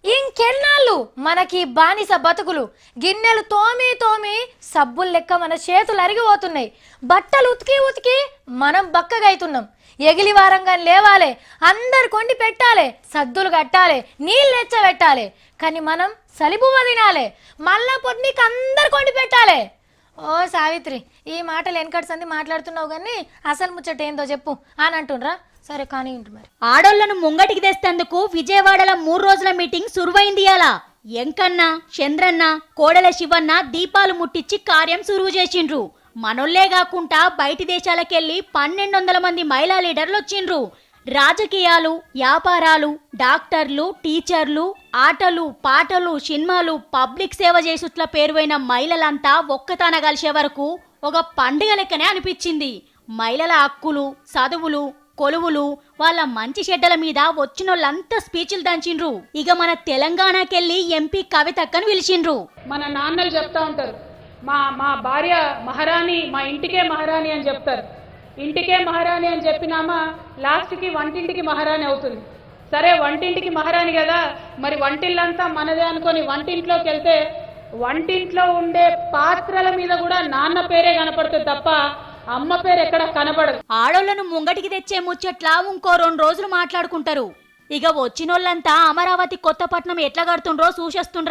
ఇంకెన్నాళ్ళు మనకి బానిస బతుకులు? గిన్నెలు తోమి తోమి సబ్బులు లెక్క మన చేతులు అరిగిపోతున్నాయి. బట్టలు ఉతికి ఉతికి మనం బక్కగైతున్నాం. ఎగిలి వారంగా లేవాలే, అందరు కొండి పెట్టాలి, సద్దులు కట్టాలి, నీళ్ళు ఎచ్చబెట్టాలి. కానీ మనం సలిబువ్వ తినాలి, మళ్ళా పొద్దునికి అందరు కొండి పెట్టాలి. ఓ సావిత్రి, ఈ మాటలు వెనకటి సంది మాట్లాడుతున్నావు కానీ అసలు ముచ్చట ఏందో చెప్పు అని అంటుండ్రా. సరే కానీ మరి ఆడోళ్లను ముంగటికి తెస్తేందుకు విజయవాడలో 3 రోజుల మీటింగ్ సురువైంది. అలా ఎంకన్న, చంద్రన్న, కోడెల శివన్న దీపాలు ముట్టించి కార్యం సురువు చేసిండ్రు. మనోళ్లే కాకుండా బయటి దేశాలకెళ్లి 1200 మంది మహిళా లీడర్లు వచ్చిండ్రు. రాజకీయాలు, వ్యాపారాలు, డాక్టర్లు, టీచర్లు, ఆటలు, పాటలు, సినిమాలు, పబ్లిక్ సేవ చేసుట్ల పేరువైన మహిళలంతా ఒక్కతాన కలిసే వరకు ఒక పండుగ లెక్కనే అనిపించింది. మహిళల హక్కులు, చదువులు, కొలువులు, వాళ్ళ మంచి చెడ్డల మీద వచ్చినోళ్ళంతా స్పీచ్లు దంచిండ్రు. ఇక మన తెలంగాణకెళ్ళి ఎంపీ కవితక్కను పిలిచిండ్రు. మన నాన్నలు చెప్తా ఉంటారు, మా భార్య మహారాణి, మా ఇంటికే మహారాణి అని చెప్తారు. ఇంటికే మహారాణి అని చెప్పినామా లాస్ట్కి వంటింటికి మహారాణి అవుతుంది. సరే వంటింటికి మహారాణి కదా, మరి వంటిల్లంతా మనదే అనుకొని వంటింట్లోకి వెళ్తే వంటింట్లో ఉండే పాత్రల మీద కూడా నాన్న పేరే కనపడుతుంది తప్ప అమ్మ పేరు ఎక్కడ కనపడదు. ఆడోళ్లను ముంగటికి తెచ్చే ముచ్చట్ల ఇంకో 2 రోజులు మాట్లాడుకుంటారు. ఇక వచ్చినోళ్ళంతా అమరావతి కొత్తపట్నం ఎట్లా కడుతుండ్రో చూసేస్తుండ్ర.